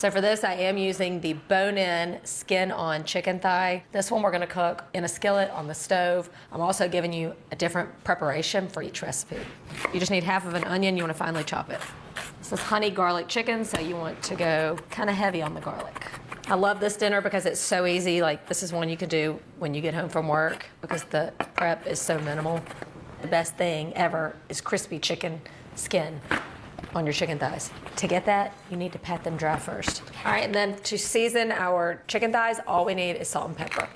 So for this, I am using the bone-in, skin-on chicken thigh. This one we're gonna cook in a skillet on the stove. I'm also giving you a different preparation for each recipe. You just need half of an onion, you wanna finely chop it. This is honey garlic chicken, so you want to go kind of heavy on the garlic. I love this dinner because it's so easy. Like, this is one you could do when you get home from work because the prep is so minimal. The best thing ever is crispy chicken skin on your chicken thighs. To get that, you need to pat them dry first. All right, and then to season our chicken thighs, all we need is salt and pepper.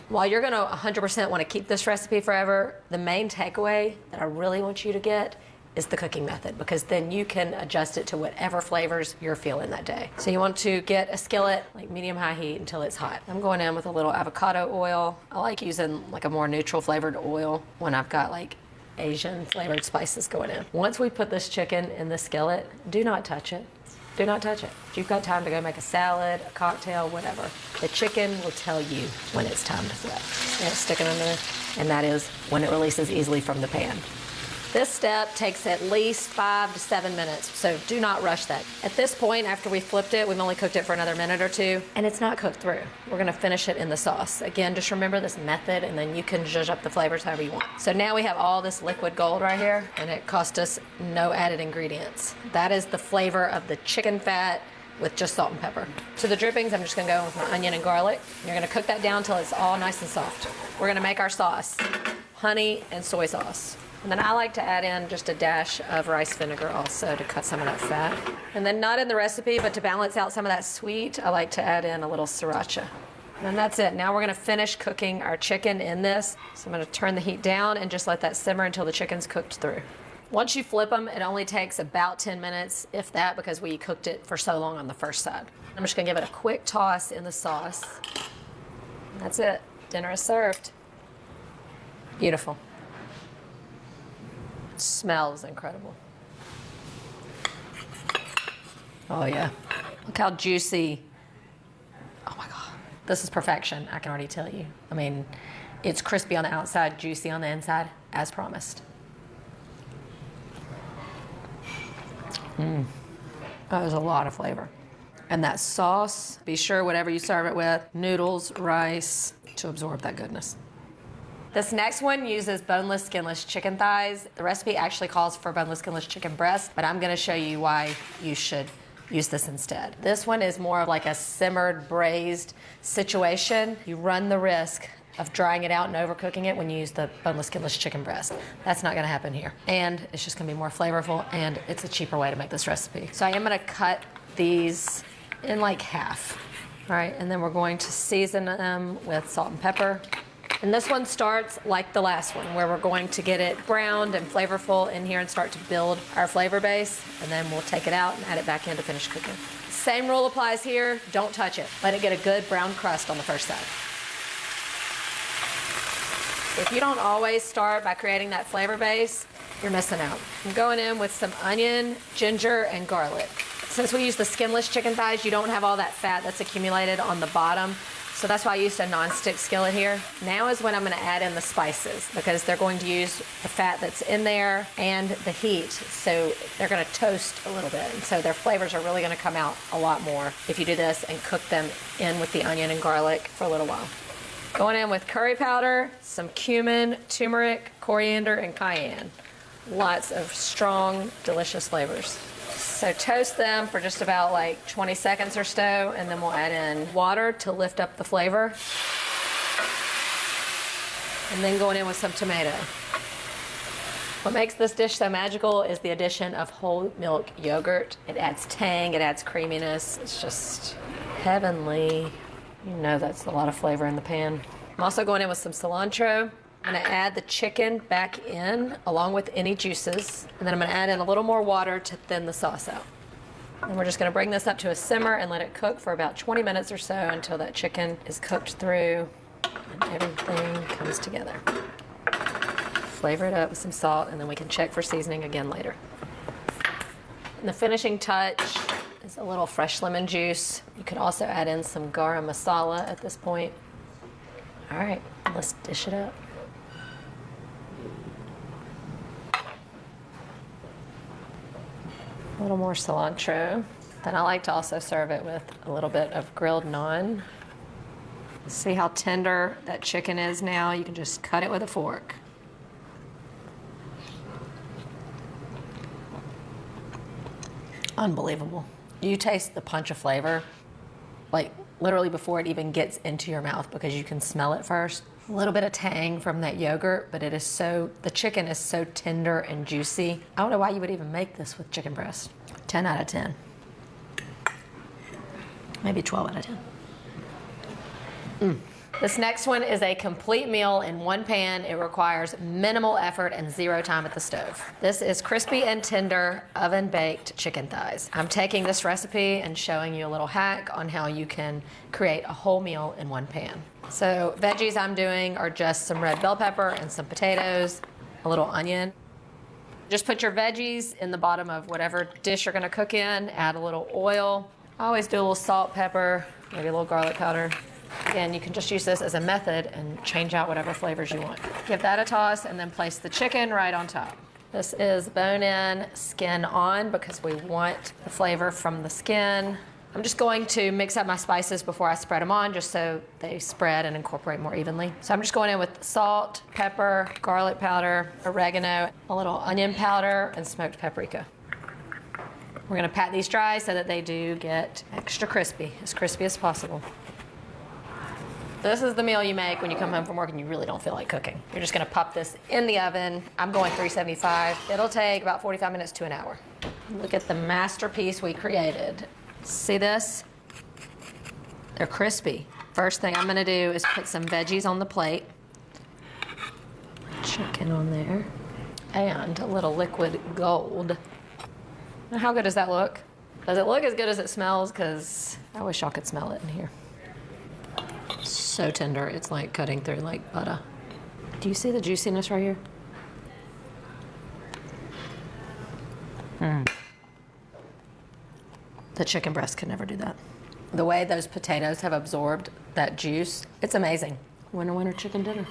While you're gonna 100% wanna keep this recipe forever, the main takeaway that I really want you to get is the cooking method, because then you can adjust it to whatever flavors you're feeling that day. So you want to get a skillet, like medium-high heat until it's hot. I'm going in with a little avocado oil. I like using like a more neutral flavored oil when I've got like Asian flavored spices going in. Once we put this chicken in the skillet, do not touch it. Do not touch it. If you've got time to go make a salad, a cocktail, whatever, the chicken will tell you when it's time to flip. Yeah, it's sticking under there, and that is when it releases easily from the pan. This step takes at least 5 to 7 minutes, so do not rush that. At this point, after we flipped it, we've only cooked it for another minute or two, and it's not cooked through. We're gonna finish it in the sauce. Again, just remember this method, and then you can zhuzh up the flavors however you want. So now we have all this liquid gold right here, and it cost us no added ingredients. That is the flavor of the chicken fat with just salt and pepper. So the drippings, I'm just gonna go with my onion and garlic. You're gonna cook that down until it's all nice and soft. We're gonna make our sauce, honey and soy sauce. And then I like to add in just a dash of rice vinegar also to cut some of that fat. And then not in the recipe, but to balance out some of that sweet, I like to add in a little sriracha. And that's it. Now we're gonna finish cooking our chicken in this. So I'm gonna turn the heat down and just let that simmer until the chicken's cooked through. Once you flip them, it only takes about 10 minutes, if that, because we cooked it for so long on the first side. I'm just gonna give it a quick toss in the sauce. And that's it. Dinner is served. Beautiful. Smells incredible. Oh yeah, look how juicy. Oh my God, this is perfection, I can already tell you. I mean, it's crispy on the outside, juicy on the inside, as promised. That was a lot of flavor. And that sauce, be sure whatever you serve it with, noodles, rice, to absorb that goodness. This next one uses boneless, skinless chicken thighs. The recipe actually calls for boneless, skinless chicken breast, but I'm gonna show you why you should use this instead. This one is more of like a simmered, braised situation. You run the risk of drying it out and overcooking it when you use the boneless, skinless chicken breast. That's not gonna happen here. And it's just gonna be more flavorful, and it's a cheaper way to make this recipe. So I am gonna cut these in like half. All right, and then we're going to season them with salt and pepper. And this one starts like the last one, where we're going to get it browned and flavorful in here and start to build our flavor base, and then we'll take it out and add it back in to finish cooking. Same rule applies here, don't touch it. Let it get a good brown crust on the first side. If you don't always start by creating that flavor base, you're missing out. I'm going in with some onion, ginger, and garlic. Since we use the skinless chicken thighs, you don't have all that fat that's accumulated on the bottom. So that's why I used a non-stick skillet here. Now is when I'm gonna add in the spices, because they're going to use the fat that's in there and the heat. So they're gonna toast a little bit. And so their flavors are really gonna come out a lot more if you do this and cook them in with the onion and garlic for a little while. Going in with curry powder, some cumin, turmeric, coriander, and cayenne. Lots of strong, delicious flavors. So toast them for just about like 20 seconds or so, and then we'll add in water to lift up the flavor. And then going in with some tomato. What makes this dish so magical is the addition of whole milk yogurt. It adds tang, it adds creaminess. It's just heavenly. You know that's a lot of flavor in the pan. I'm also going in with some cilantro. I'm gonna add the chicken back in along with any juices, and then I'm gonna add in a little more water to thin the sauce out. And we're just gonna bring this up to a simmer and let it cook for about 20 minutes or so until that chicken is cooked through and everything comes together. Flavor it up with some salt, and then we can check for seasoning again later. And the finishing touch is a little fresh lemon juice. You could also add in some garam masala at this point. All right, let's dish it up. A little more cilantro. Then I like to also serve it with a little bit of grilled naan. See how tender that chicken is now? You can just cut it with a fork. Unbelievable. You taste the punch of flavor, like literally before it even gets into your mouth, because you can smell it first. A little bit of tang from that yogurt, but the chicken is so tender and juicy. I don't know why you would even make this with chicken breast. 10 out of 10. Maybe 12 out of 10. This next one is a complete meal in one pan. It requires minimal effort and 0 time at the stove. This is crispy and tender oven-baked chicken thighs. I'm taking this recipe and showing you a little hack on how you can create a whole meal in one pan. So veggies I'm doing are just some red bell pepper and some potatoes, a little onion. Just put your veggies in the bottom of whatever dish you're gonna cook in, add a little oil. I always do a little salt, pepper, maybe a little garlic powder. Again, you can just use this as a method and change out whatever flavors you want. Give that a toss and then place the chicken right on top. This is bone-in, skin on, because we want the flavor from the skin. I'm just going to mix up my spices before I spread them on, just so they spread and incorporate more evenly. So I'm just going in with salt, pepper, garlic powder, oregano, a little onion powder, and smoked paprika. We're gonna pat these dry so that they do get extra crispy as possible. This is the meal you make when you come home from work and you really don't feel like cooking. You're just gonna pop this in the oven. I'm going 375. It'll take about 45 minutes to an hour. Look at the masterpiece we created. See this? They're crispy. First thing I'm gonna do is put some veggies on the plate. Chicken on there. And a little liquid gold. Now, how good does that look? Does it look as good as it smells? Because I wish y'all could smell it in here. So tender, it's like cutting through like butter. Do you see the juiciness right here? The chicken breast could never do that. The way those potatoes have absorbed that juice, it's amazing. Winner, winner, chicken dinner.